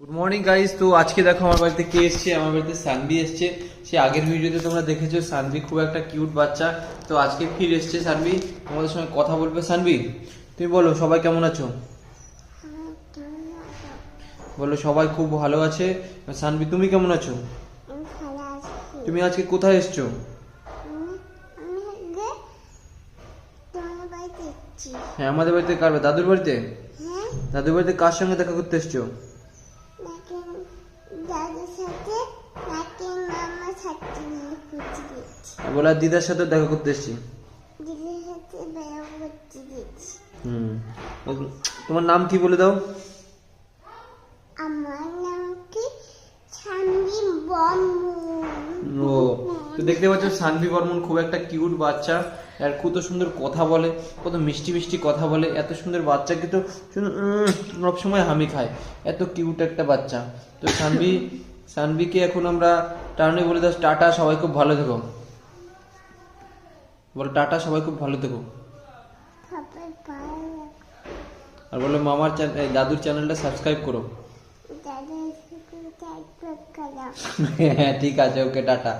Good morning guys. তো আজকে দেখো আমার বাড়িতে কে এসছে, আমার বাড়িতে সানভি এসছে। সে আগের ভিডিওতে তোমরা দেখেছো সানভি খুব একটা কিউট বাচ্চা। তো আজকে ফির এসছে সানভি, তোমাদের সঙ্গে কথা বলবে। সানভি তুমি বলো সবাই কেমন আছো? বলো সবাই খুব ভালো আছে। সানভি তুমি কেমন আছো? তুমি আজকে কোথায় এসছো? হ্যাঁ আমাদের বাড়িতে। কার বাড়ি? দাদুর বাড়িতে। দাদুর বাড়িতে কার সঙ্গে দেখা করতে এসছো? বলে আর দিদার সাথে দেখা করতে এসছি। তোমার নাম কি বলে দাও? আমার নাম কি সানভি বর্মন। ও তো দেখতে পাচ্ছ সানভি বর্মন খুব একটা কিউট বাচ্চা, আর কত সুন্দর কথা বলে, কত মিষ্টি মিষ্টি কথা বলে। এত সুন্দর বাচ্চাকে তো সব সময় হামি খায়, এত কিউট একটা বাচ্চা। তো সানভিকে এখন আমরা টার্নে বলে দাও টাটা, সবাই খুব ভালো থেকো। বলো টাটা, সবাই খুব ভালো থেকো। আর বলো মামার দাদুর চ্যানেলটা সাবস্ক্রাইব করো। হ্যাঁ ঠিক আছে, ওকে টাটা।